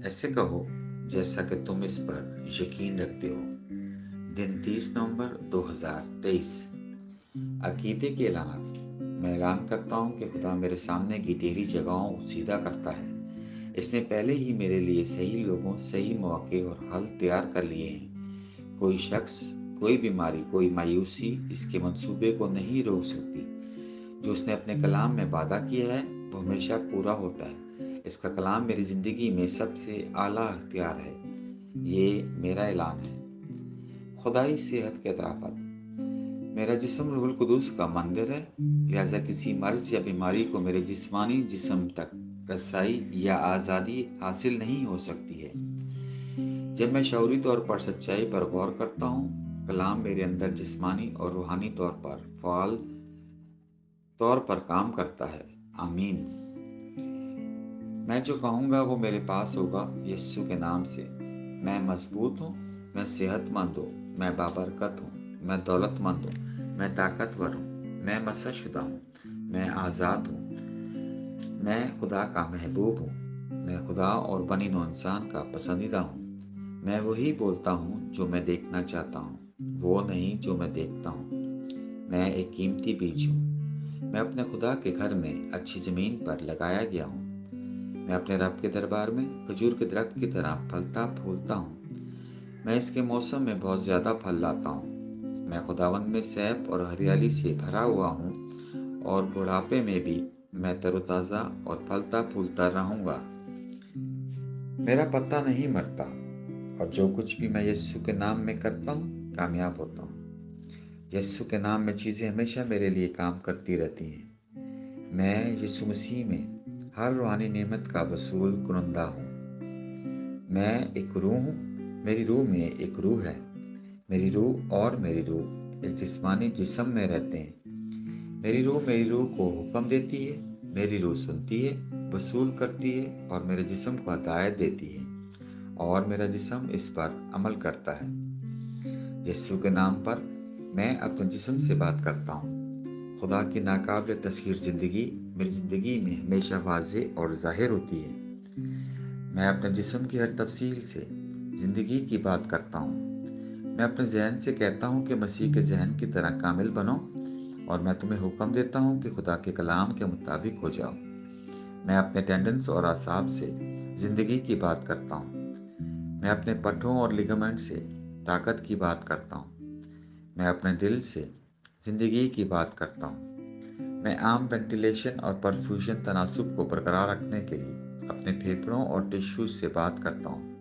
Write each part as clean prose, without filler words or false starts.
ऐसे कहो जैसा कि तुम इस पर यकीन रखते हो। दिन 30 नवंबर 2023। अकीदे के ऐलानात। मैं ऐलान करता हूँ कि खुदा मेरे सामने की टेढ़ी जगहों को सीधा करता है। इसने पहले ही मेरे लिए सही लोगों, सही मौके और हल तैयार कर लिए हैं। कोई शख्स, कोई बीमारी, कोई मायूसी इसके मंसूबे को नहीं रोक सकती। जो उसने अपने कलाम में वादा किया है वो हमेशा पूरा होता है। इसका कलाम मेरी ज़िंदगी में सबसे आला अख्तियार है। ये मेरा ऐलान है। खुदाई सेहत के अतराफत। मेरा जिस्म रूहुल कुदूस का मंदिर है, लिहाजा किसी मर्ज या बीमारी को मेरे जिस्मानी जिस्म तक रसाई या आज़ादी हासिल नहीं हो सकती है। जब मैं शऊरी तौर पर सच्चाई पर गौर करता हूँ, कलाम मेरे अंदर जिस्मानी और रूहानी तौर पर फ़ाल तौर पर काम करता है। आमीन। मैं जो कहूँगा वो मेरे पास होगा यीशु के नाम से। मैं मजबूत हूँ, मैं सेहतमंद हूँ, मैं बाबरकत हूँ, मैं दौलतमंद हूँ, मैं ताकतवर हूँ, मैं मसशुदा हूँ, मैं आज़ाद हूँ, मैं खुदा का महबूब हूँ, मैं खुदा और बनी नौ इंसान का पसंदीदा हूँ। मैं वही बोलता हूँ जो मैं देखना चाहता हूँ, वो नहीं जो मैं देखता हूँ। मैं एक कीमती बीज हूँ। मैं अपने खुदा के घर में अच्छी ज़मीन पर लगाया गया हूँ। मैं अपने रब के दरबार में खजूर के दरख्त की तरह फलता फूलता हूँ। मैं इसके मौसम में बहुत ज़्यादा फल लाता हूँ। मैं खुदावंद में सैफ और हरियाली से भरा हुआ हूँ और बुढ़ापे में भी मैं तरोताज़ा और फलता फूलता रहूँगा। मेरा पत्ता नहीं मरता और जो कुछ भी मैं यीशु के नाम में करता हूँ कामयाब होता हूँ। यीशु के नाम में चीज़ें हमेशा मेरे लिए काम करती रहती हैं। मैं यीशु मसीह में हर रूहानी नेमत का वसूल कुनंदा हूँ। मैं एक रूह हूँ, मेरी रूह में एक रूह है। मेरी रूह और मेरी रूह एक जिस्मानी जिस्म में रहते हैं। मेरी रूह को हुक्म देती है, मेरी रूह सुनती है, वसूल करती है और मेरे जिस्म को हदायत देती है और मेरा जिस्म इस पर अमल करता है। यीशु के नाम पर मैं अपने जिस्म से बात करता हूँ। खुदा की नाकाबिल तस्खीर ज़िंदगी मेरी ज़िंदगी में हमेशा वाज़ेह और ज़ाहिर होती है। मैं अपने जिस्म की हर तफसील से ज़िंदगी की बात करता हूँ। मैं अपने जहन से कहता हूँ कि मसीह के जहन की तरह कामिल बनो और मैं तुम्हें हुक्म देता हूँ कि खुदा के कलाम के मुताबिक हो जाओ। मैं अपने टेंडेंस और आसाब से ज़िंदगी की बात करता हूँ। मैं अपने पट्ठों और लिगामेंट से ताकत की बात करता हूँ। मैं अपने दिल से ज़िंदगी की बात करता हूँ। मैं आम वेंटिलेशन और परफ्यूजन तनासुब को बरकरार रखने के लिए अपने फेफड़ों और टिश्यूज से बात करता हूँ।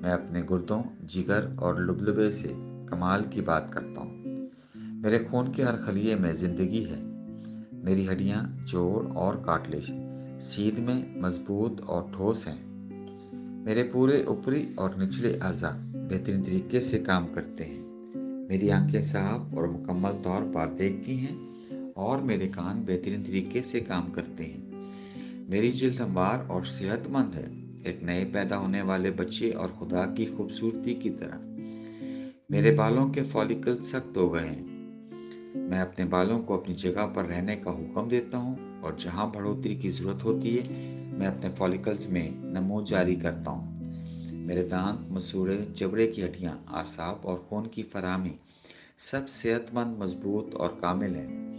मैं अपने गुर्दों, जिगर और लुबलुबे से कमाल की बात करता हूँ। मेरे खून के हर खलिए में ज़िंदगी है। मेरी हड्डियाँ, जोड़ और कार्टिलेज सीध में मजबूत और ठोस हैं। मेरे पूरे ऊपरी और निचले अज़ा बेहतरीन तरीके से काम करते हैं। मेरी आंखें साफ और मुकम्मल तौर पर देखती हैं और मेरे कान बेहतरीन तरीके से काम करते हैं। मेरी जिल्द हमवार और सेहतमंद है, एक नए पैदा होने वाले बच्चे और खुदा की खूबसूरती की तरह। मेरे बालों के फॉलिकल सख्त हो गए हैं। मैं अपने बालों को अपनी जगह पर रहने का हुक्म देता हूँ और जहाँ बढ़ोतरी की ज़रूरत होती है मैं अपने फॉलिकल्स में नमो जारी करता हूँ। मेरे दांत, मसूड़े, जबड़े की हड्डियाँ, आसाब और खून की फराहमी सब सेहतमंद, मजबूत और कामिल हैं।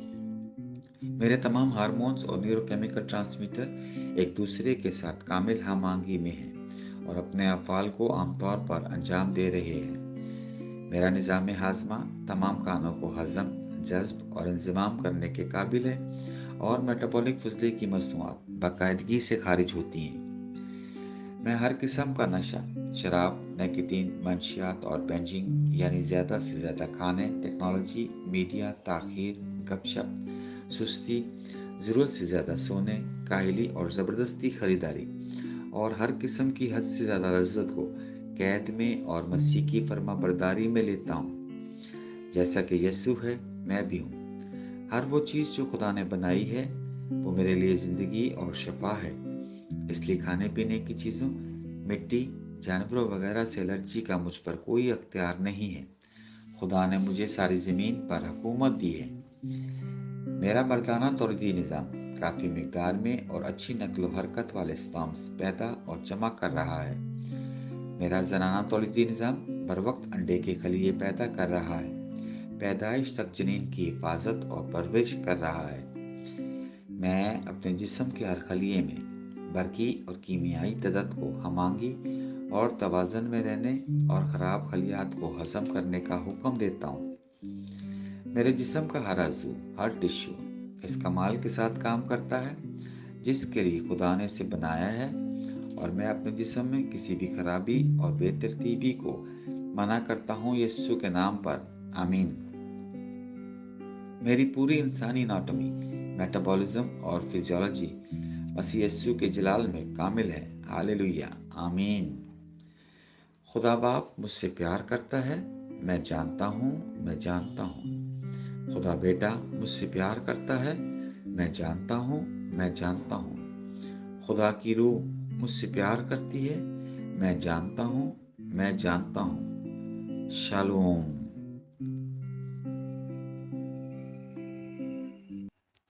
मेरे तमाम हार्मोन्स और न्यूरोकेमिकल ट्रांसमीटर एक दूसरे के साथ कामिल हम-आहंगी में हैं और अपने अफ़ाल को आमतौर पर अंजाम दे रहे हैं। मेरा निज़ाम हाज़मा तमाम खानों को हज़म, जज़्ब और इंज़िमाम करने के काबिल है और मेटाबॉलिक फ़ुज़ले की मसनूआत बाकायदगी से खारिज होती हैं। मैं हर किस्म का नशा, शराब, निकोटीन, मंशियात और बेंजिंग यानी ज़्यादा से ज़्यादा खाने, टेक्नोलॉजी, मीडिया, ताख़ीर, गपशप, सुस्ती, ज़रूरत से ज़्यादा सोने, काहली और ज़बरदस्ती खरीदारी और हर किस्म की हद से ज़्यादा लज्जत को कैद में और मसीह की फर्माबरदारी में लेता हूँ। जैसा कि यीशु है, मैं भी हूँ। हर वो चीज़ जो खुदा ने बनाई है वो मेरे लिए ज़िंदगी और शफा है। इसलिए खाने पीने की चीज़ों, मिट्टी, जानवरों वगैरह से एलर्जी का मुझ पर कोई अख्तियार नहीं है। खुदा ने मुझे सारी ज़मीन पर हुकूमत दी है। मेरा मर्दाना तौरीदी निज़ाम काफ़ी मकदार में और अच्छी नकल व हरकत वाले स्पर्म्स पैदा और जमा कर रहा है। मेरा ज़नाना तौलीदी निज़ाम बर वक्त अंडे के खलिए पैदा कर रहा है, पैदाइश तक जनीन की हिफाजत और परवरिश कर रहा है। मैं अपने जिस्म के हर खलिए में बरकी और कीमियाई तदद को हमांगी और तवाज़न में रहने और ख़राब खलियात को हज़म करने का हुक्म देता हूँ। मेरे जिस्म का हर अज़ू, हर टिश्यू इस कमाल के साथ काम करता है जिसके लिए खुदा ने इसे बनाया है, और मैं अपने जिस्म में किसी भी खराबी और बेतरतीबी को मना करता हूँ यीशु के नाम पर, आमीन। मेरी पूरी इंसानी एनाटॉमी, मेटाबॉलिज्म और फिजियोलॉजी मसीह यीशु के जलाल में कामिल है, हालेलुया, आमीन। खुदा बाप मुझसे प्यार करता है, मैं जानता हूँ, मैं जानता हूँ। खुदा बेटा मुझसे प्यार करता है, मैं जानता हूँ, मैं जानता हूँ। खुदा की रूह मुझसे प्यार करती है, मैं जानता हूँ, मैं जानता हूँ। शालोम।